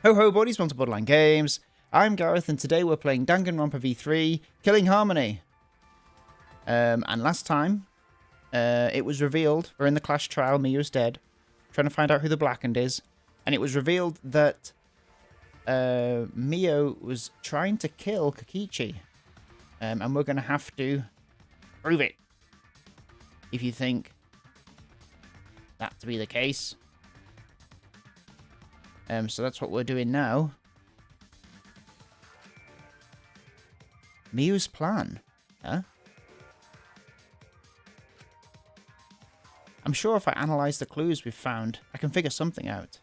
Ho ho buddies, welcome to Borderline Games. I'm Gareth and today we're playing Danganronpa V3, Killing Harmony. And last time, it was revealed, we're in the Clash trial, Mio's dead. Trying to find out who the Blackened is. And it was revealed that Mio was trying to kill Kokichi. And we're going to have to prove it. If you think that to be the case. So that's what we're doing now. Mio's plan. Huh? I'm sure if I analyze the clues we've found, I can figure something out.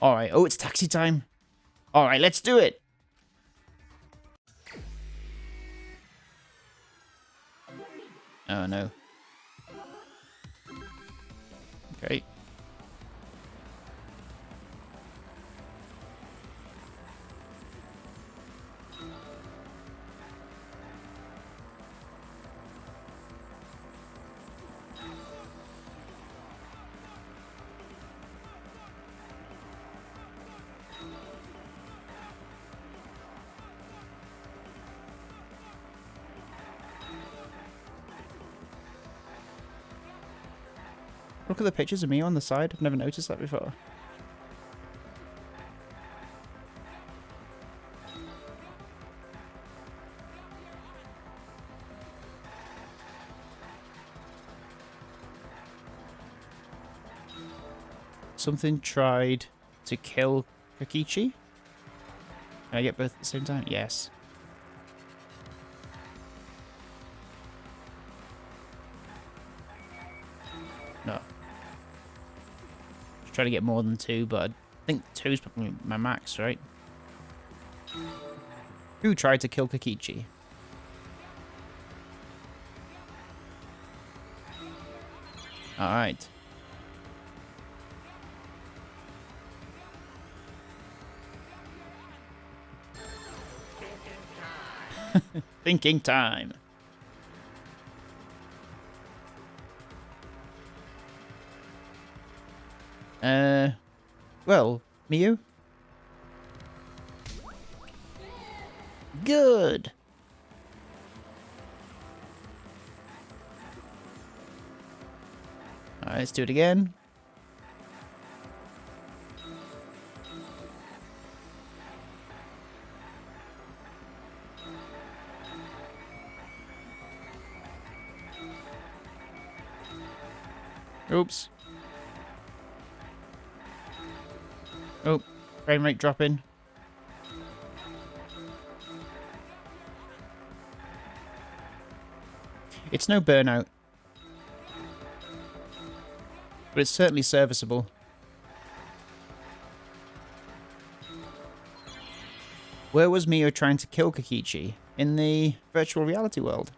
Alright, oh, it's taxi time. Alright, let's do it. Oh, no. Okay. Look at the pictures of me on the side. I've never noticed that before. Something tried to kill Kokichi? Can I get both at the same time? Yes. No. Try to get more than two, but I think two is probably my max, right? Who tried to kill Kokichi? Alright. Thinking time. Well, Mio? Good. Alright, let's do it again. Oops. Oh, frame rate dropping. It's no burnout. But it's certainly serviceable. Where was Mio trying to kill Kokichi? In the virtual reality world.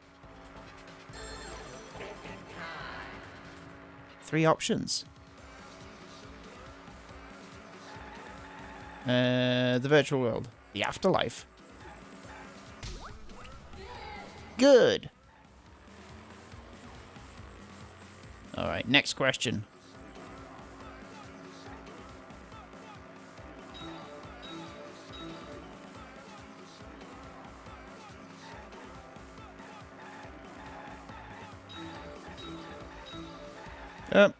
3 options. The virtual world. The afterlife. Good. Alright, next question. Yep.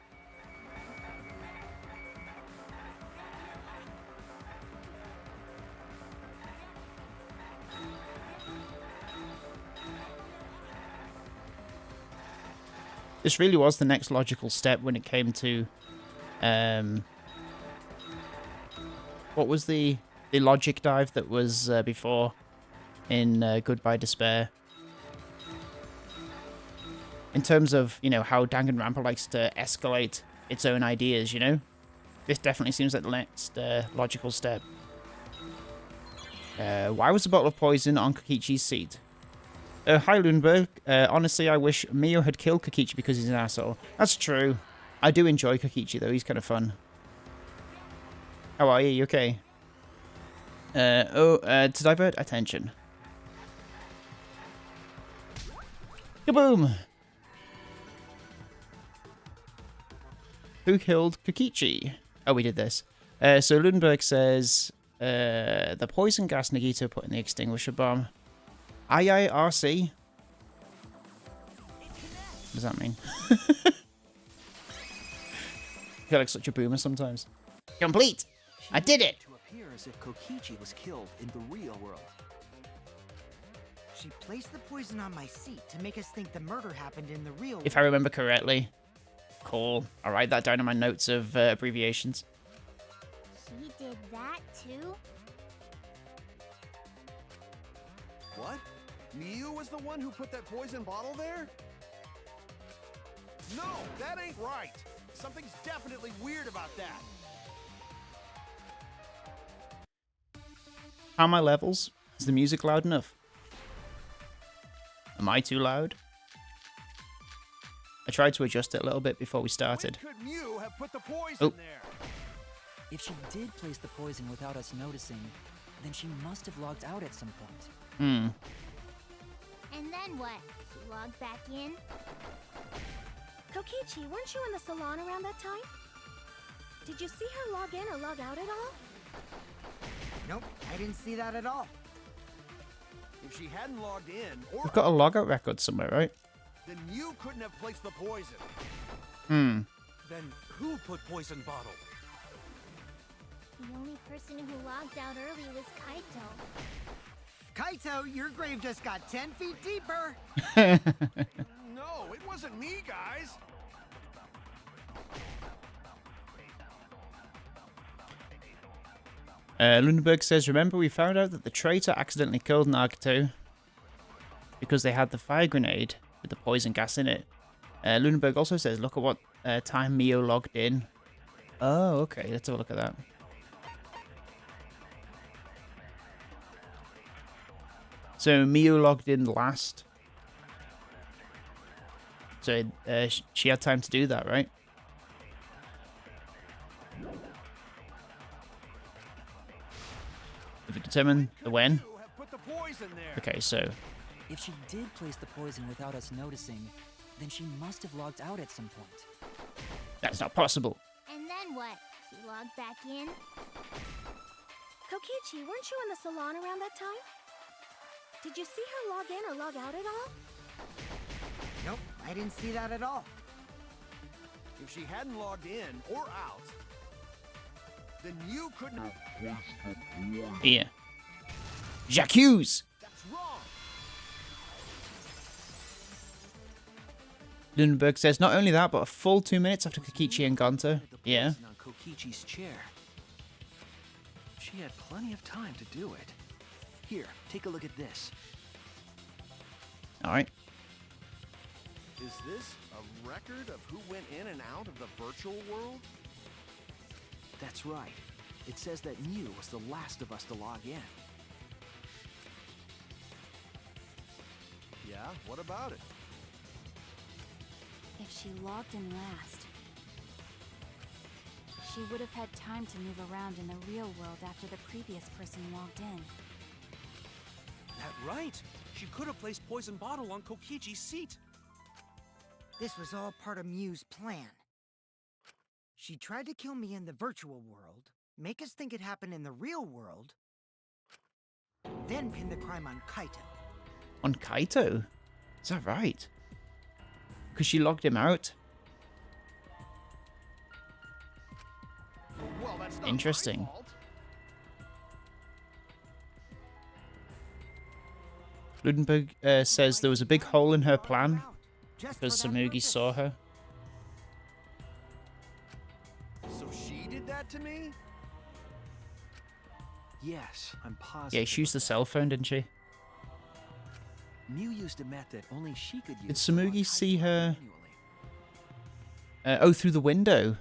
This really was the next logical step when it came to, what was the logic dive that was before in Goodbye Despair? In terms of, you know, how Danganronpa likes to escalate its own ideas, you know? This definitely seems like the next logical step. Why was the bottle of poison on Kokichi's seat? Hi, Lundberg. Honestly, I wish Mio had killed Kokichi because he's an asshole. That's true. I do enjoy Kokichi, though. He's kind of fun. How are you? You okay? To divert attention. Kaboom! Who killed Kokichi? Oh, we did this. So Lunenburg says, the poison gas Nagito put in the extinguisher bomb. IIRC? What does that mean? I feel like such a boomer sometimes. Complete! I did it! To appear as if Kokichi was killed in the real world. She placed the poison on my seat to make us think the murder happened in the real world. If I remember correctly. Cool. I'll write that down in my notes of abbreviations. She did that too? What? Miu was the one who put that poison bottle there? No, that ain't right. Something's definitely weird about that. How are my levels? Is the music loud enough? Am I too loud? I tried to adjust it a little bit before we started. When could Miu have put the poison Oh. there? If she did place the poison without us noticing, then she must have logged out at some point. Hmm. And then what? She logged back in? Kokichi, weren't you in the salon around that time? Did you see her log in or log out at all? Nope, I didn't see that at all. If she hadn't logged in or We've got a logout record somewhere, right? then Miu couldn't have placed the poison. Hmm. Then who put poison bottle? The only person who logged out early was Kaito. Kaito, your grave just got 10 feet deeper. No, it wasn't me, guys. Lunenburg says, remember we found out that the traitor accidentally killed Nagito because they had the fire grenade with the poison gas in it. Lunenburg also says, look at what time Mio logged in. Oh, okay. Let's have a look at that. So Mio logged in last. So she had time to do that, right? If we determine the when. Miu have put the poison there. Okay, so If she did place the poison without us noticing, then she must have logged out at some point. that's not possible. And then what? She logged back in? Kokichi, weren't you in the salon around that time? Did you see her log in or log out at all? Nope, I didn't see that at all. If she hadn't logged in or out, then you couldn't have... Here. J'accuse! That's wrong. Lunenburg says, not only that, but a full 2 minutes after Kokichi and Gonta. The Yeah. poison on Kokichi's chair. She had plenty of time to do it. Here, take a look at this. Alright. Is this a record of who went in and out of the virtual world? That's right. It says that Miu was the last of us to log in. Yeah, what about it? If she logged in last, she would have had time to move around in the real world after the previous person logged in. That right. She could have placed poison bottle on Kokichi's seat. This was all part of Miu's plan. She tried to kill me in the virtual world, make us think it happened in the real world, then pin the crime on Kaito. On Kaito? Is that right? Because she logged him out? Well, that's not Interesting. my fault. Ludenberg says there was a big hole in her plan Just for because that Samugi purpose. saw her. So she did that to me? Yes, I'm positive. Yeah, she used the of that. cell phone, didn't she? Miu used a method only she could use. Did to log Samugi see Kaito her? manually. Oh, through the window.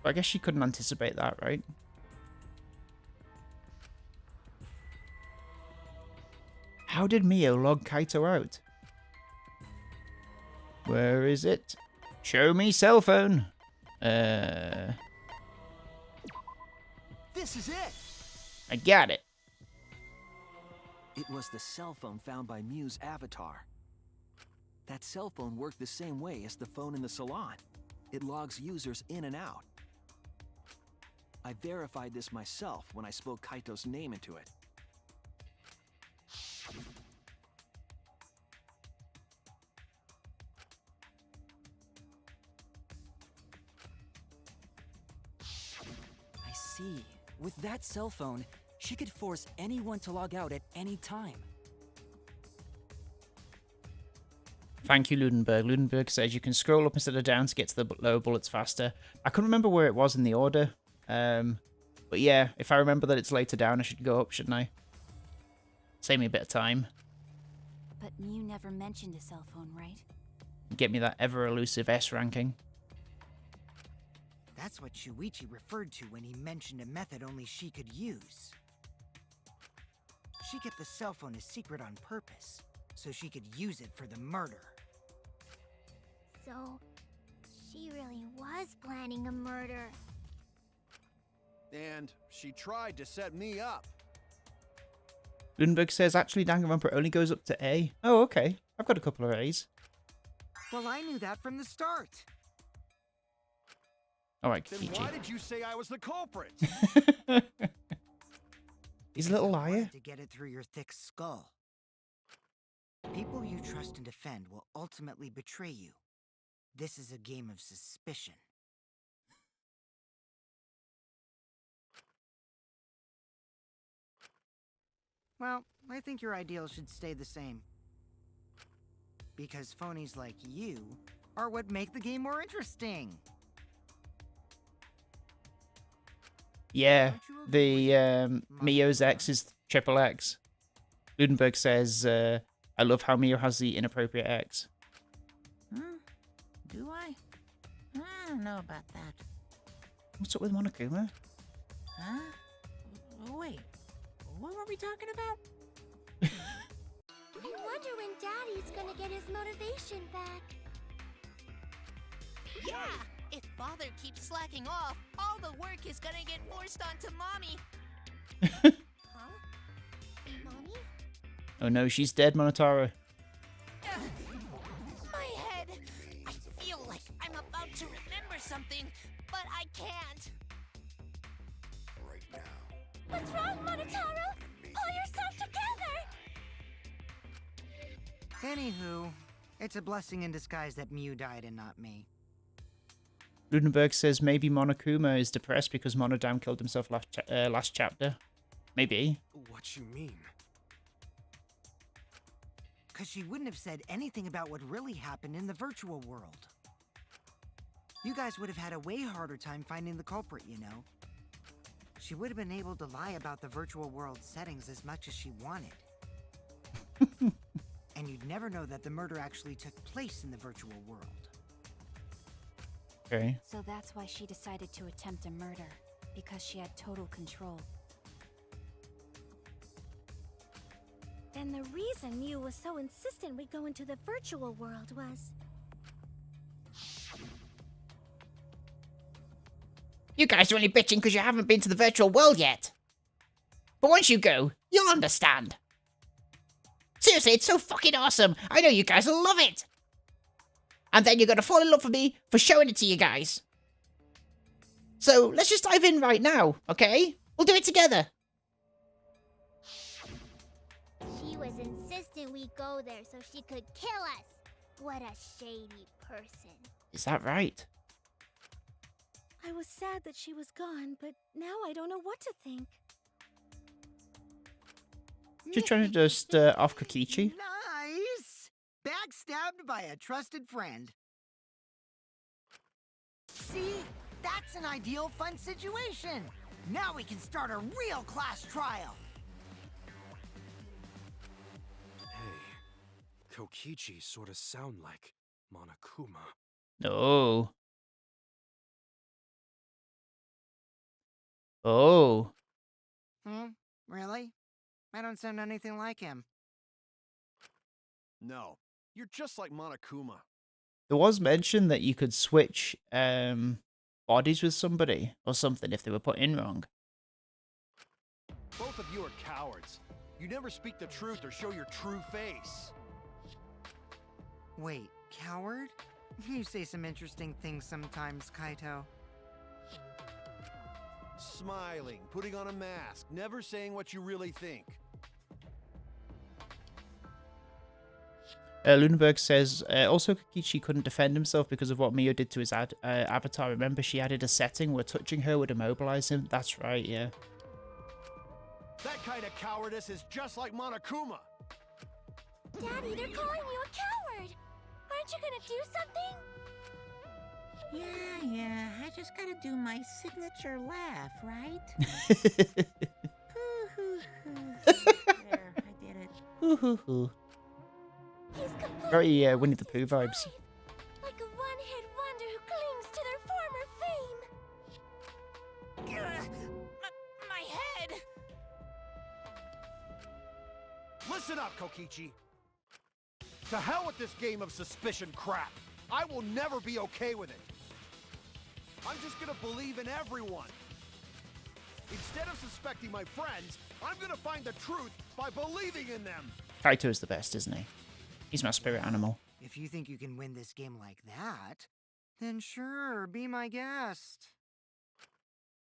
I guess she couldn't anticipate that, right? How did Mio log Kaito out? Where is it? Show me cell phone. This is it. I got it. It was the cell phone found by Mew's avatar. That cell phone worked the same way as the phone in the salon. It logs users in and out. I verified this myself when I spoke Kaito's name into it. I see. With that cell phone, she could force anyone to log out at any time. Thank you, Ludenberg. Ludenberg says you can scroll up instead of down to get to the lower bullets faster. I couldn't remember where it was in the order. But yeah, if I remember that it's later down, I should go up, shouldn't I? Save me a bit of time. But Mew never mentioned a cell phone, right? Get me that ever-elusive S ranking. That's what Shuichi referred to when he mentioned a method only she could use. She kept the cell phone a secret on purpose, so she could use it for the murder. So, she really was planning a murder. And she tried to set me up. Ludenberg says, actually, Danganronpa only goes up to A. Oh, okay. I've got a couple of A's. Well, I knew that from the start. All right, Then Kichi. why did you say I was the culprit? He's a little I liar. wanted to get it through your thick skull. People you trust and defend will ultimately betray you. This is a game of suspicion. Well, I think your ideals should stay the same. Because phonies like you are what make the game more interesting. Yeah, the Mio's X is triple X. Ludenberg says, I love how Mio has the inappropriate X. Do I? I don't know about that. What's up with Monokuma? Huh? Wait, what were we talking about? I wonder when Daddy's gonna get his motivation back. Yeah! If Father keeps slacking off, all the work is gonna get forced onto Mommy. Huh? Mommy? Oh no, she's dead, Monotaro. My head! I feel like I'm about to remember something, but I can't. What's wrong, Monotaro? Pull yourself together! Anywho, it's a blessing in disguise that Mew died and not me. Ludenberg says maybe Monokuma is depressed because Monodam killed himself last chapter. Maybe. What you mean? Because she wouldn't have said anything about what really happened in the virtual world. You guys would have had a way harder time finding the culprit, you know. She would have been able to lie about the virtual world settings as much as she wanted. And you'd never know that the murder actually took place in the virtual world. Okay. So that's why she decided to attempt a murder, because she had total control. And the reason Mew was so insistent we go into the virtual world was... You guys are only bitching because you haven't been to the virtual world yet. But once you go, you'll understand. Seriously, it's so fucking awesome. I know you guys will love it. And then you're going to fall in love with me for showing it to you guys. So let's just dive in right now, okay? We'll do it together. She was insistent we go there so she could kill us. What a shady person. Is that right? I was sad that she was gone, but now I don't know what to think. She's trying to just off Kokichi. Nice! Backstabbed by a trusted friend. See? That's an ideal fun situation. Now we can start a real class trial. Hey, Kokichi sort of sound like Monokuma. Oh. Oh. Really? I don't sound anything like him. No, you're just like Monokuma. There was mention that you could switch bodies with somebody or something if they were put in wrong. Both of you are cowards. You never speak the truth or show your true face. Wait, coward? You say some interesting things sometimes, Kaito. Smiling, putting on a mask, never saying what you really think. Lunenberg says, also Kokichi couldn't defend himself because of what Mio did to his avatar. Remember, she added a setting where touching her would immobilize him? That's right, yeah. That kind of cowardice is just like Monokuma. Daddy, they're calling you a coward! Aren't you gonna do something? Yeah, I just gotta do my signature laugh, right? Hoo, hoo, hoo. There, I did it. Hoo hoo hoo. He's completely Very Winnie lost the Pooh his vibes. mind, like a one-hit wonder who clings to their former fame. My head! Listen up, Kokichi. To hell with this game of suspicion crap. I will never be okay with it. I'm just gonna believe in everyone. Instead of suspecting my friends, I'm gonna find the truth by believing in them. Kaito is the best, isn't he? He's my spirit animal. If you think you can win this game like that, then sure, be my guest.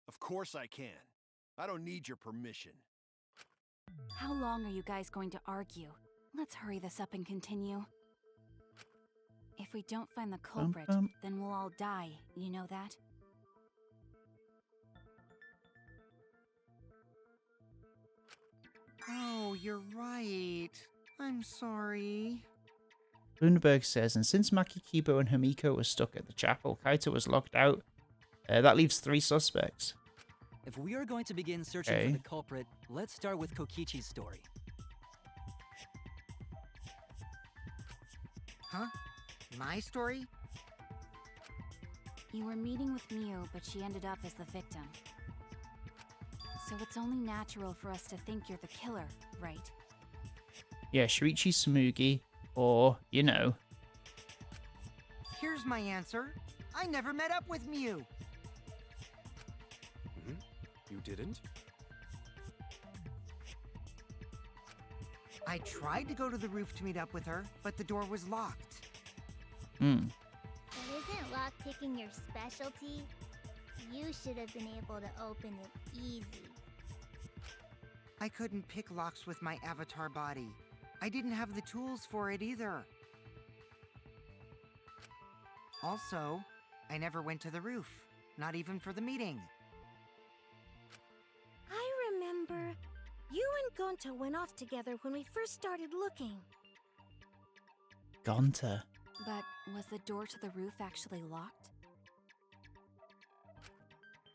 Of course I can. I don't need your permission. How long are you guys going to argue? Let's hurry this up and continue. If we don't find the culprit, then we'll all die. You know that? Oh, you're right. I'm sorry. Lunenberg says, and since Maki Kibo and Hamiko were stuck at the chapel, Kaito was locked out. That leaves 3 suspects. If we are going to begin searching for the culprit, let's start with Kokichi's story. Huh? My story? You were meeting with Miu, but she ended up as the victim. So it's only natural for us to think you're the killer, right? Yeah, Shuichi Sumugi, or, you know. Here's my answer. I never met up with Miu. You didn't? I tried to go to the roof to meet up with her, but the door was locked. Hmm. But isn't lockpicking your specialty? You should have been able to open it easy. I couldn't pick locks with my avatar body. I didn't have the tools for it either. Also, I never went to the roof, not even for the meeting. I remember you and Gonta went off together when we first started looking. Gonta. But was the door to the roof actually locked?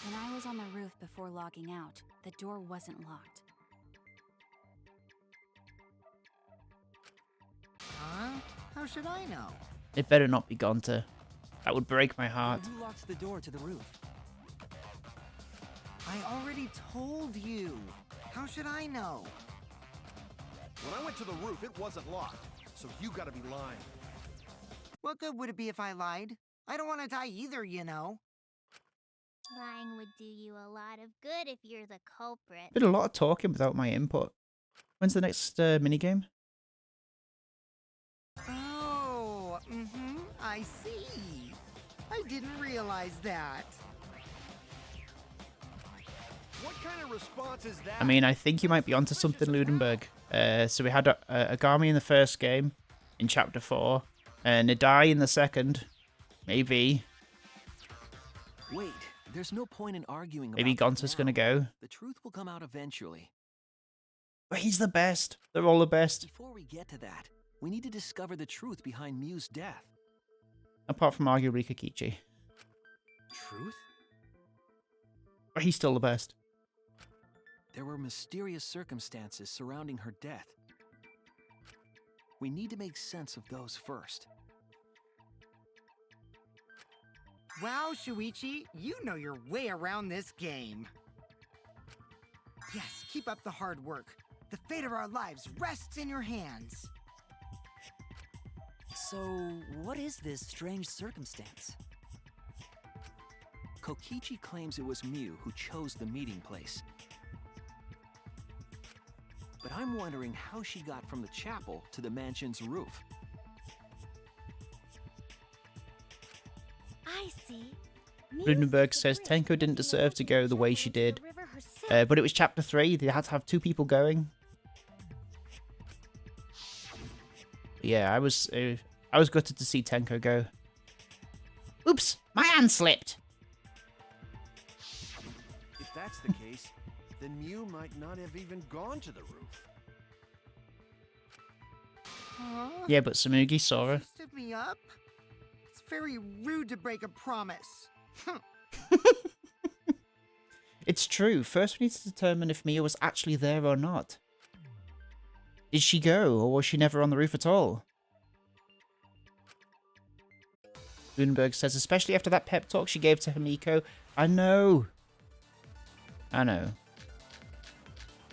When I was on the roof before logging out, the door wasn't locked. Huh? How should I know? It better not be Gonta. That would break my heart. Who locked the door to the roof? I already told you. How should I know? When I went to the roof, it wasn't locked. So you gotta be lying. What good would it be if I lied? I don't want to die either, you know. Lying would do you a lot of good if you're the culprit. Did a lot of talking without my input. When's the next minigame? Oh, I see. I didn't realize that. What kind of response is that? I mean, I think you might be onto something, Ludenberg. So we had Agami in the first game, in Chapter 4, and Nidai in the second. Maybe. Wait, there's no point in arguing Maybe about Gonta's that gonna now. go. The truth will come out eventually. But he's the best. They're all the best. Before we get to that, we need to discover the truth behind Miu's death. Apart from arguably Kokichi. Truth? But he's still the best. There were mysterious circumstances surrounding her death. We need to make sense of those first. Wow, Shuichi, you know your way around this game. Yes, keep up the hard work. The fate of our lives rests in your hands. So, what is this strange circumstance? Kokichi claims it was Miu who chose the meeting place. but I'm wondering how she got from the chapel to the mansion's roof. I see. Lunenburg says Tenko didn't deserve to go the way she did. But it was chapter 3. They had to have 2 people going. Yeah, I was gutted to see Tenko go. Oops, my hand slipped. If that's the case, then Mew might not have even gone to the roof. Yeah, but Samugi saw her. She stood me up? It's very rude to break a promise. It's true. First, we need to determine if Mia was actually there or not. Did she go, or was she never on the roof at all? Lunenburg says, especially after that pep talk she gave to Himiko. I know. I know.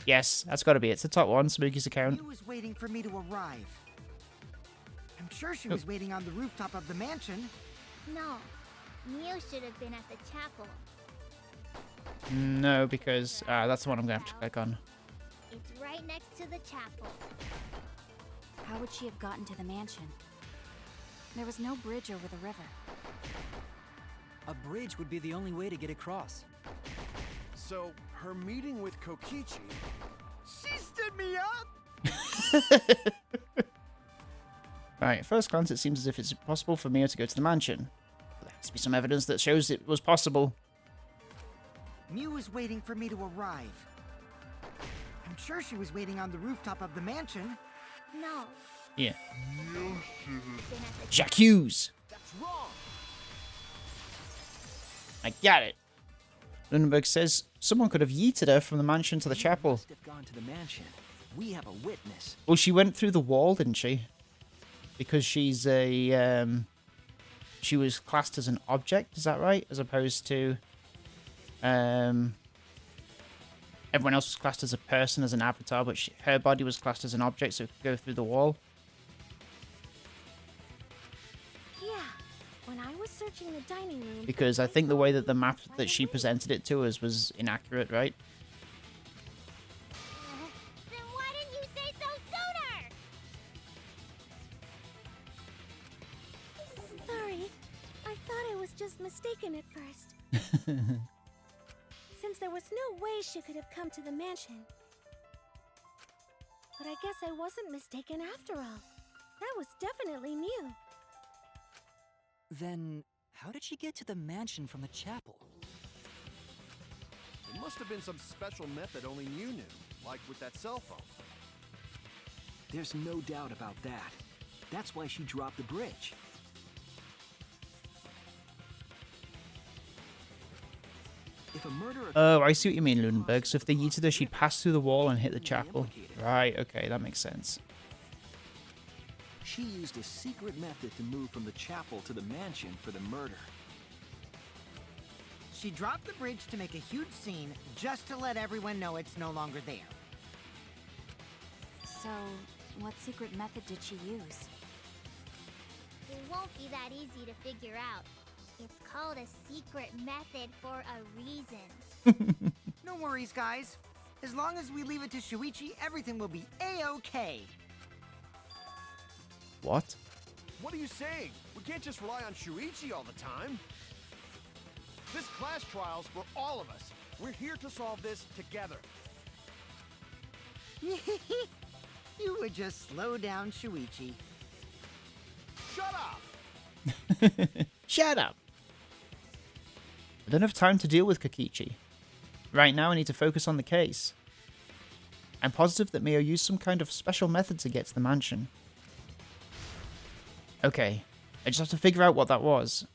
Yes, that's got to be it. It's the top one, Samugi's account. Mew was waiting for me to arrive. I'm sure she was waiting on the rooftop of the mansion. No, Mew should have been at the chapel. No, because that's the one I'm going to have to click on. It's right next to the chapel. How would she have gotten to the mansion? There was no bridge over the river. A bridge would be the only way to get across. So, her meeting with Kokichi... She stood me up! Right, at first glance it seems as if it's impossible for Mia to go to the mansion. There has to be some evidence that shows it was possible. Mew was waiting for me to arrive. I'm sure she was waiting on the rooftop of the mansion. No. Yeah. Been at the Jacques Hughes! That's wrong! I got it. Lunenburg says someone could have yeeted her from the mansion to the chapel. Must have gone to the mansion. We have a witness. Well, she went through the wall, didn't she? Because she's a, she was classed as an object, is that right? As opposed to, everyone else was classed as a person, as an avatar, but her body was classed as an object, so it could go through the wall. Yeah, when I was searching the dining room... Because I think the way that the map that she presented it to us was inaccurate, right? Then why didn't you say so sooner? Sorry, I thought I was just mistaken at first. Since there was no way she could have come to the mansion. But I guess I wasn't mistaken after all. That was definitely Mew. Then, how did she get to the mansion from the chapel? It must have been some special method only Mew knew, like with that cell phone. There's no doubt about that. That's why she dropped the bridge. If a murderer... Oh, I see what you mean, Lunenburg. So if they yeeted her, she'd pass through the wall and hit the chapel. Right, okay, that makes sense. She used a secret method to move from the chapel to the mansion for the murder. She dropped the bridge to make a huge scene, just to let everyone know it's no longer there. So, what secret method did she use? It won't be that easy to figure out. It's called a secret method for a reason. No worries, guys. As long as we leave it to Shuichi, everything will be A-okay. What? What are you saying? We can't just rely on Shuichi all the time. This class trial's for all of us. We're here to solve this together. You would just slow down Shuichi. Shut up! Shut up! I don't have time to deal with Kokichi. Right now I need to focus on the case. I'm positive that Mio used some kind of special method to get to the mansion. Okay, I just have to figure out what that was.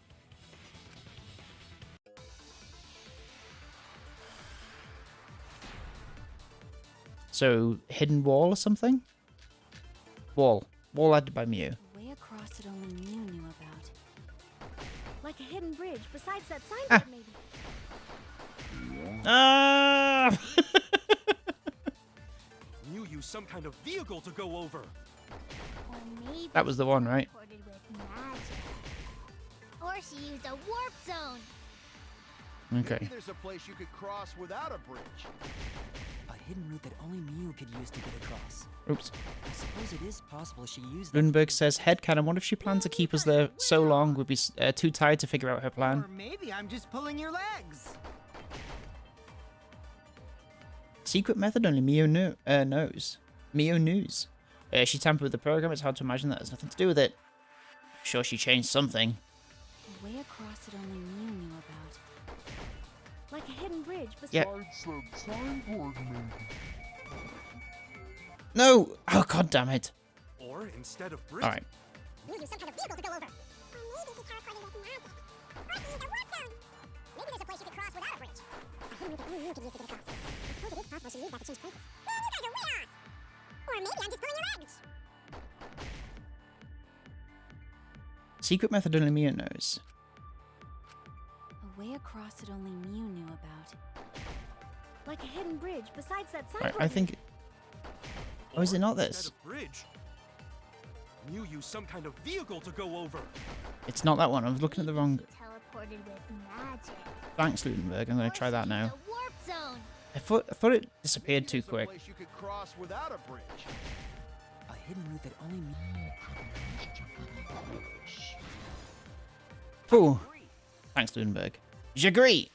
So, hidden wall or something? Wall. Wall added by Mew. Way across that only Mew knew about. Like a hidden bridge besides that signboard, maybe. Ah! Mew used some kind of vehicle to go over. Or maybe That was the one, right? teleported with magic. Or she used a warp zone. Okay. Maybe there's a place you could cross without a bridge. A hidden route that only Mew could use to get across. Oops. I suppose it is possible she used that. Lundberg says, headcanon, what if she planned to keep us there so long we'd be too tired to figure out her plan? Or maybe I'm just pulling your legs. Secret method only Mio knows. Mio knows. She tampered with the program. It's hard to imagine that has nothing to do with it. I'm sure she changed something. A way across that only Mew knew about. Like a hidden bridge beside Yeah. No! Oh, god damn it. Or instead of bridge. Alright. We'll use some kind of vehicle to go over. Or maybe she teleported with magic. Or she used a warp zone. Maybe there's a place you could cross without a bridge. A hidden route that only you could use to get across. I suppose it is possible she used that to change places. Man, you guys are way off! Or maybe I'm just pulling your legs. Secret method only Mio knows. A way across that only Mew knew about. like a hidden bridge besides that Right, signboard. I think... Oh, is it not Instead this? of bridge, Mew used some kind of vehicle to go over. It's not that one. I was looking at the wrong... Teleported with magic. Thanks, Ludenberg. I'm going to try that now. The warp zone. I thought it disappeared too Maybe there's a quick. place you could cross without a bridge. A hidden route that only Mew. Cool. Thanks, Ludenberg. J'agree.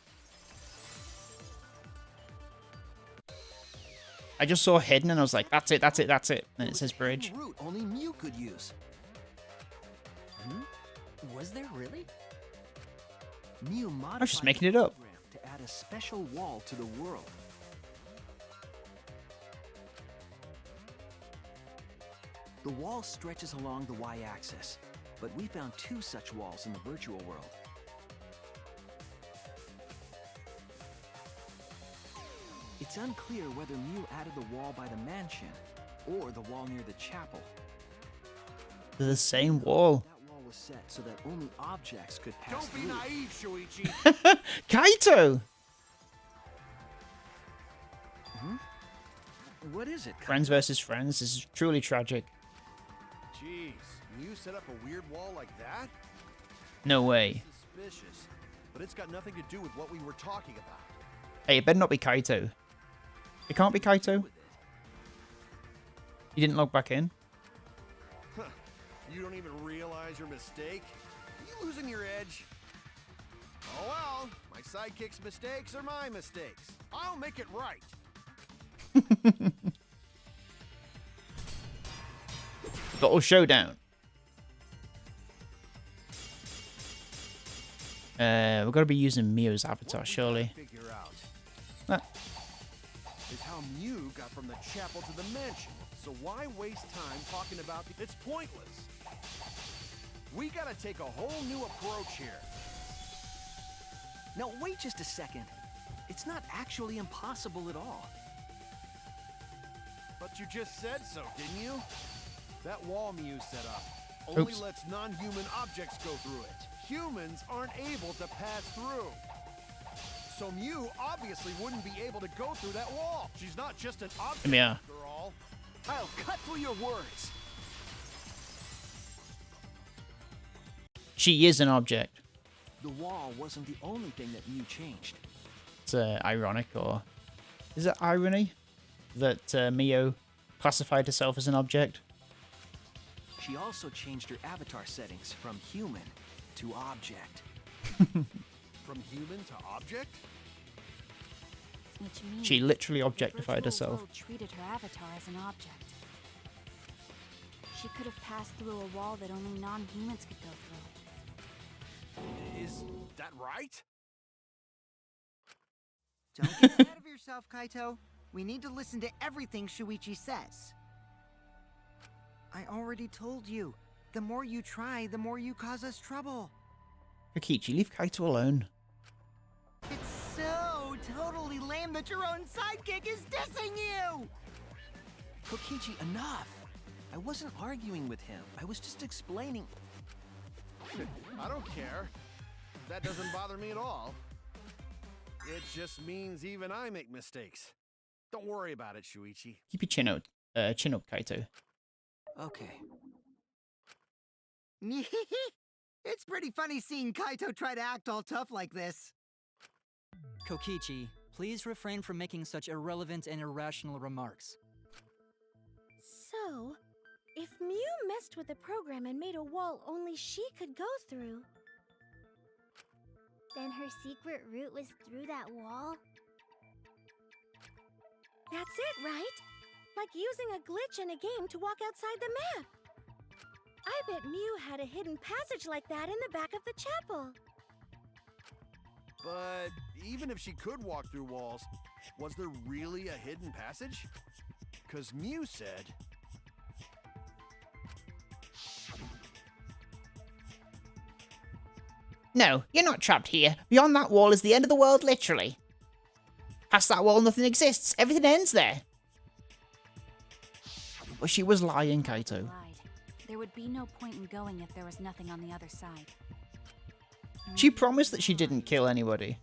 I just saw hidden and I was like, that's it, that's it, that's it. And it says bridge. Hidden route only Mew could use. Was there really? Mew modified I was just the making it up. program to add a special wall to the world. The wall stretches along the y-axis, but we found two such walls in the virtual world. It's unclear whether Mew added the wall by the mansion or the wall near the chapel. They're the same wall. That wall was set so that only objects could pass Don't be through. naive, Shuichi. Kaito! What is it? Friends versus friends. This is truly tragic. Jeez, Mew set up a weird wall like that? No way. Suspicious. But it's got nothing to do with what we were talking about. Hey, it better not be Kaito. It can't be Kaito. You didn't log back in. Huh. You don't even realize your mistake? Are you losing your edge? Oh well, my sidekick's mistakes are my mistakes. I'll make it right. Battle showdown. We've got to be using Mio's avatar, What we surely. gotta figure out Ah, is how Mew got from the chapel to the mansion. So why waste time talking about it's pointless. We gotta take a whole new approach here. Now wait just a second. It's not actually impossible at all. But you just said so, didn't you? That wall Mew set up only Oops. lets non-human objects go through it. Humans aren't able to pass through. So Mew obviously wouldn't be able to go through that wall. She's not just an object Yeah. after all. I'll cut through your words. she is an object. The wall wasn't the only thing that Mew changed. It's ironic, or... Is it irony? That Mio classified herself as an object? She also changed her avatar settings from human to object. From human to object? Which means She literally the objectified virtual herself. world treated her avatar as an object. She could have passed through a wall that only non-humans could go through. Is that right? Don't get ahead of yourself, Kaito. We need to listen to everything Shuichi says. I already told you. The more you try, the more you cause us trouble. Kokichi, leave Kaito alone. It's so totally lame that your own sidekick is dissing you! Kokichi, enough! I wasn't arguing with him. I was just explaining. I don't care. That doesn't bother me at all. It just means even I make mistakes. Don't worry about it, Shuichi. Keep your chin up, Kaito. Okay. It's pretty funny seeing Kaito try to act all tough like this. Kokichi, Please refrain from making such irrelevant and irrational remarks. So, if Mew messed with the program and made a wall only she could go through, Then her secret route was through that wall? that's it, right? Like using a glitch in a game to walk outside the map. I bet Mew had a hidden passage like that in the back of the chapel. But even if she could walk through walls, was there really a hidden passage? Because Mew said... No, you're not trapped here. Beyond that wall is the end of the world, literally. Past that wall, nothing exists. Everything ends there. But she was lying, Kaito. Lied. There would be no point in going if there was nothing on the other side. She promised that she didn't kill anybody.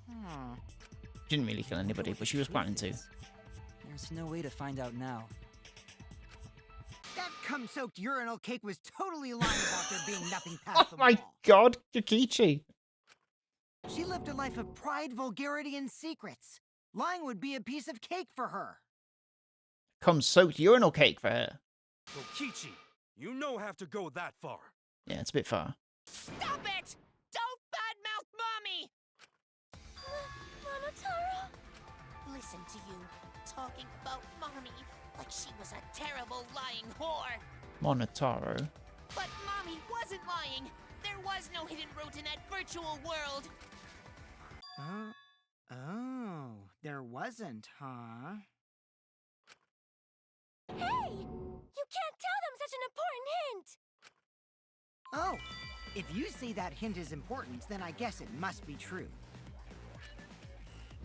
She didn't really kill anybody, but she was planning to. There's no way to find out now. That cum-soaked urinal cake was totally lying about there being nothing past Oh the my wall. god, Kokichi. She lived a life of pride, vulgarity, and secrets. Lying would be a piece of cake for her. Come soaked urinal cake for her. Kokichi, you no have to go that far. Yeah, it's a bit far. Stop it! Don't badmouth Mommy! Monotaro? Listen to you, talking about Mommy like she was a terrible lying whore. Monotaro. But Mommy wasn't lying. There was no hidden route in that virtual world. Oh, there wasn't, huh? Hey! You can't tell them such an important hint! Oh, if you say that hint is important, then I guess it must be true.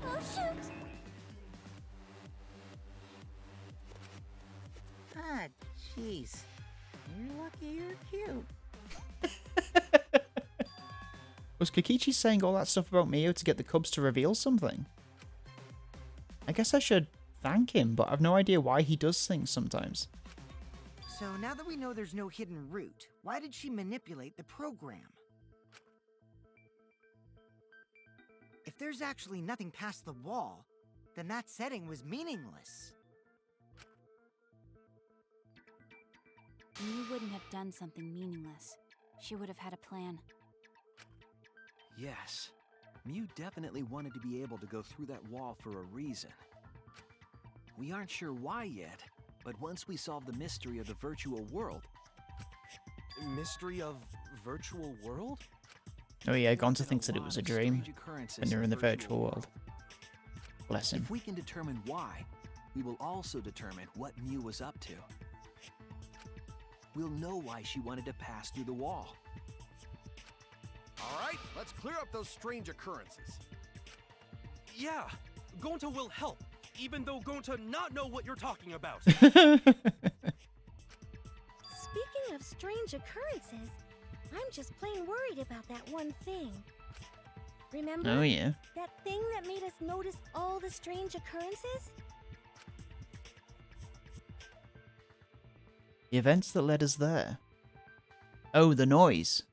Oh, shoot! Ah, jeez. You're lucky you're cute. Was Kokichi saying all that stuff about Mio to get the Cubs to reveal something? I guess I should thank him, but I've no idea why he does things sometimes. So now that we know there's no hidden route, why did she manipulate the program? If there's actually nothing past the wall, then that setting was meaningless. Mew wouldn't have done something meaningless. She would have had a plan. Yes, Mew definitely wanted to be able to go through that wall for a reason. We aren't sure why yet, but once we solve the mystery of the virtual world... Mystery of virtual world? Oh yeah, Gonta thinks that it lot was a of dream strange occurrences when they're in the virtual world. Bless him. If we can determine why, we will also determine what Mew was up to. We'll know why she wanted to pass through the wall. All right, let's clear up those strange occurrences. Yeah, Gonta will help, even though Gonta not know what you're talking about. Speaking of strange occurrences, I'm just plain worried about that one thing. Remember? Oh yeah. That thing that made us notice all the strange occurrences? The events that led us there. Oh, the noise.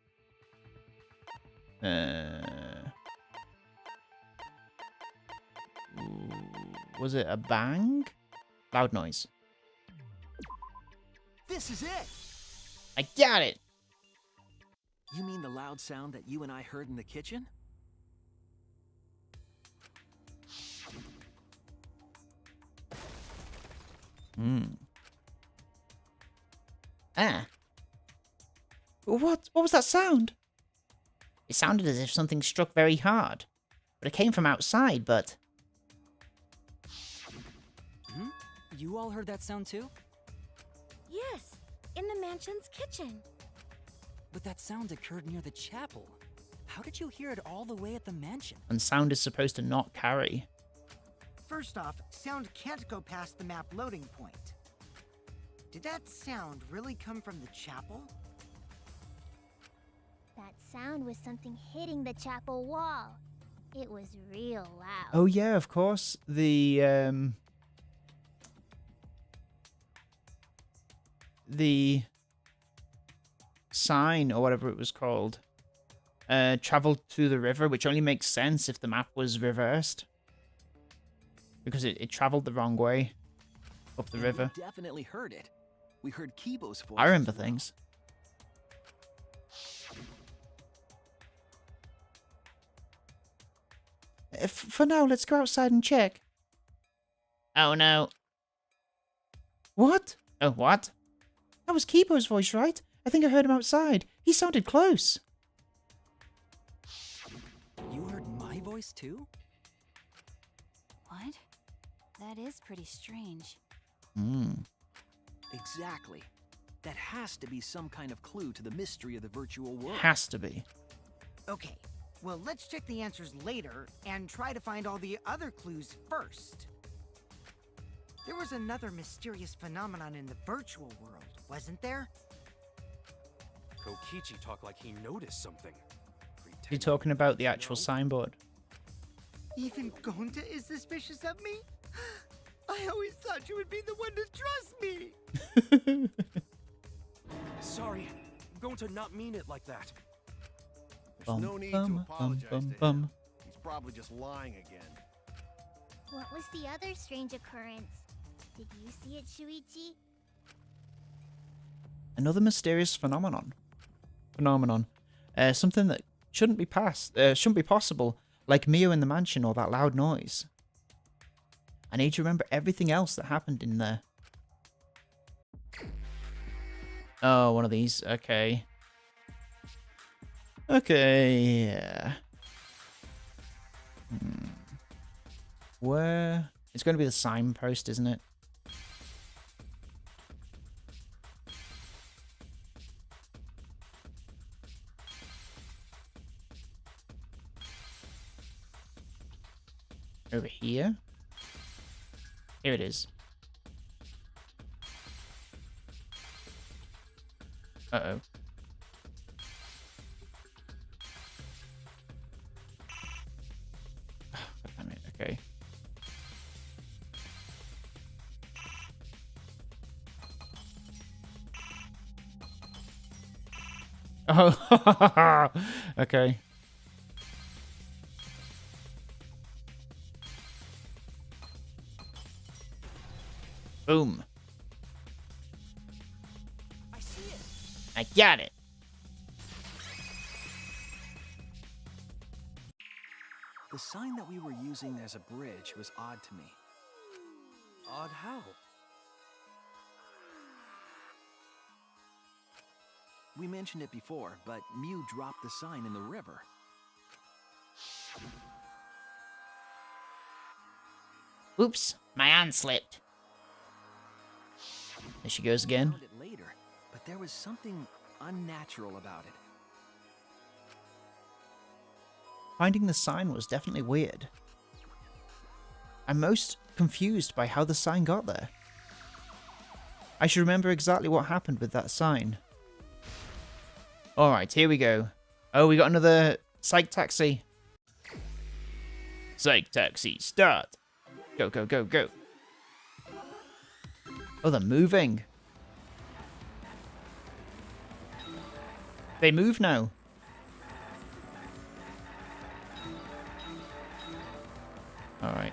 Was it a bang? Loud noise. This is it! I got it! You mean the loud sound that you and I heard in the kitchen? Ah. What was that sound? It sounded as if something struck very hard. But it came from outside, but... You all heard that sound too? Yes, in the mansion's kitchen. But that sound occurred near the chapel. How did you hear it all the way at the mansion? And sound is supposed to not carry. First off, sound can't go past the map loading point. Did that sound really come from the chapel? That sound was something hitting the chapel wall. It was real loud. Oh yeah, of course. The sign, or whatever it was called, traveled through the river, which only makes sense if the map was reversed. because it traveled the wrong way up the And river. We definitely heard it. We heard Kibo's voice. I remember as well. things. For now, let's go outside and check. Oh no. What? Oh, what? That was Kibo's voice, right? I think I heard him outside. He sounded close. You heard my voice too? What? That is pretty strange. Hmm. Exactly. That has to be some kind of clue to the mystery of the virtual world. Has to be. Okay, well, let's check the answers later and try to find all the other clues first. There was another mysterious phenomenon in the virtual world, wasn't there? Kokichi talked like he noticed something. You're talking about the actual signboard. Even Gonta is suspicious of me? I always thought you would be the one to trust me! Sorry, I'm going to not mean it like that. There's no need to apologize to him. He's probably just lying again. What was the other strange occurrence? Did you see it, Shuichi? Another mysterious phenomenon. Something that shouldn't be possible, like Mio in the mansion or that loud noise. I need to remember everything else that happened in there. Oh, one of these. Okay. Okay, yeah. Where? It's going to be the signpost, isn't it? Over here? Here it is. Uh-oh. Damn it, okay. Oh, okay. Boom. I see it. I got it. The sign that we were using as a bridge was odd to me. Odd how? We mentioned it before, but Mew dropped the sign in the river. Oops, my hand slipped. There she goes again. Found it later, but there was something unnatural about it. Finding the sign was definitely weird. I'm most confused by how the sign got there. I should remember exactly what happened with that sign. Alright, here we go. Oh, we got another psych taxi. Psych taxi, start. Go, go, go, go. Oh, they're moving. They move now. Alright.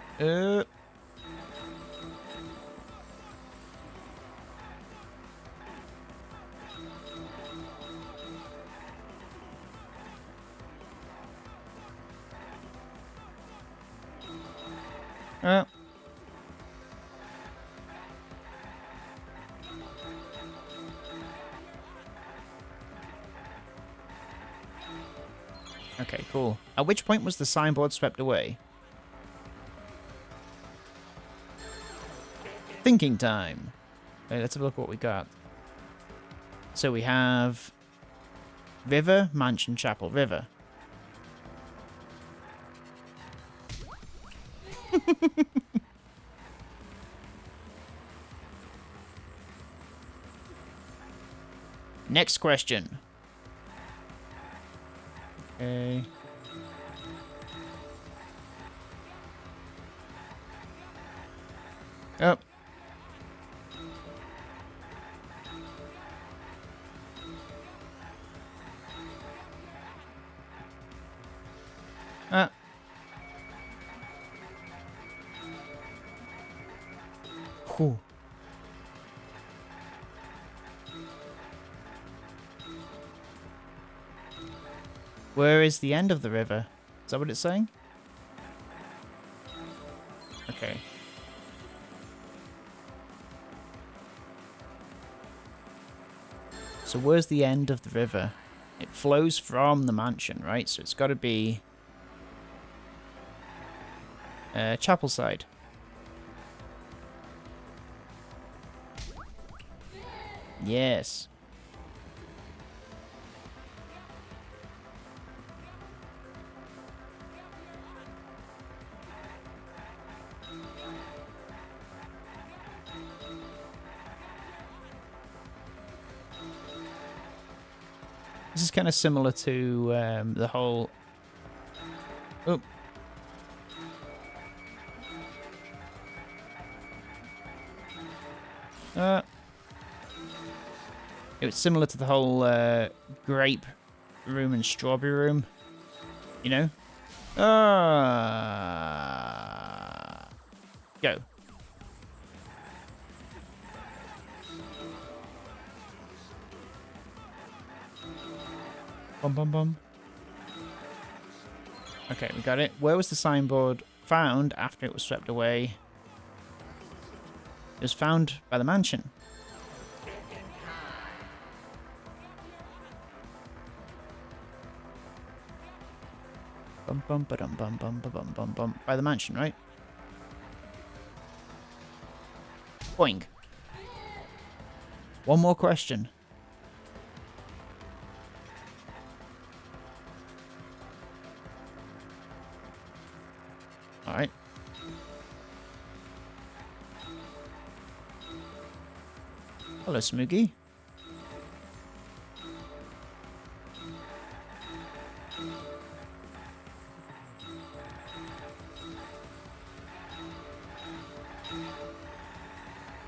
Okay, cool. At which point was the signboard swept away? Thinking time. Okay, let's have a look at what we got. So we have River, Mansion, Chapel, River. Next question. Okay. Oh. Whew. Where is the end of the river? Is that what it's saying? Okay. So where's the end of the river? It flows from the mansion, right? So it's got to be chapel side. Yes. This is kind of similar to the whole... Oh. It was similar to the whole grape room and strawberry room. You know? Go. Bum bum bum. Okay, we got it. Where was the signboard found after it was swept away? It was found by the mansion. Bum bum ba dum bum bum ba bum bum bum. By the mansion, right? Boing. One more question. Alright. Hello, Smoogie.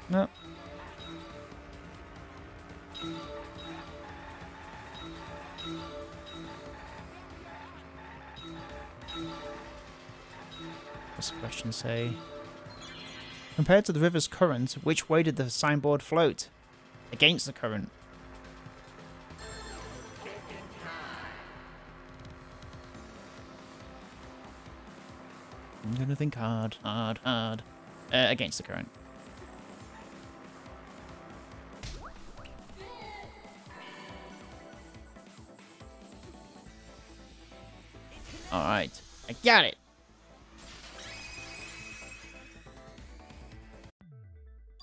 No. What's the question say? Compared to the river's current, which way did the signboard float? Against the current. I'm gonna think hard. Against the current. Alright, I got it.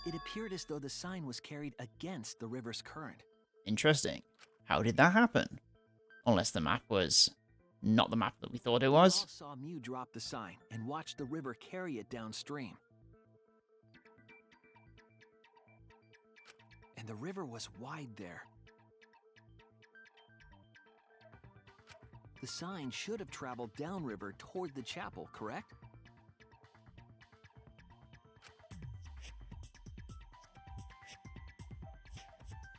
It appeared as though the sign was carried against the river's current. Interesting. How did that happen? Unless the map was not the map that we thought it was. We all saw Mew drop the sign and watch the river carry it downstream. And the river was wide there. The sign should have traveled downriver toward the chapel, correct?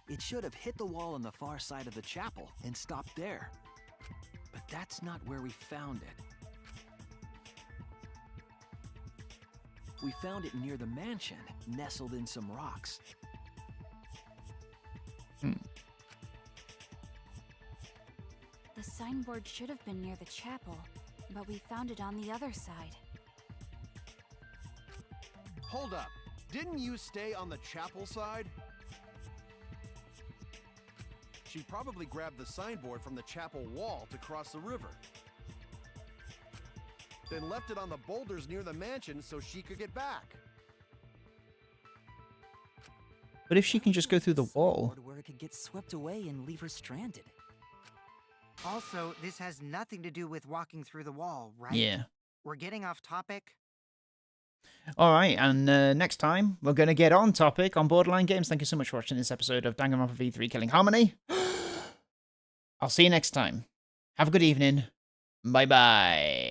It should have hit the wall on the far side of the chapel and stopped there. But that's not where we found it. We found it near the mansion, nestled in some rocks. The signboard should have been near the chapel, but we found it on the other side. Hold up. Didn't you stay on the chapel side? She probably grabbed the signboard from the chapel wall to cross the river. Then left it on the boulders near the mansion so she could get back. But if she can just go through the wall... Where it could get swept away and leave her stranded. Also, this has nothing to do with walking through the wall, right? Yeah. We're getting off topic. Alright, and next time, we're going to get on topic on Borderline Games. Thank you so much for watching this episode of Danganronpa V3 Killing Harmony. I'll see you next time. Have a good evening. Bye-bye.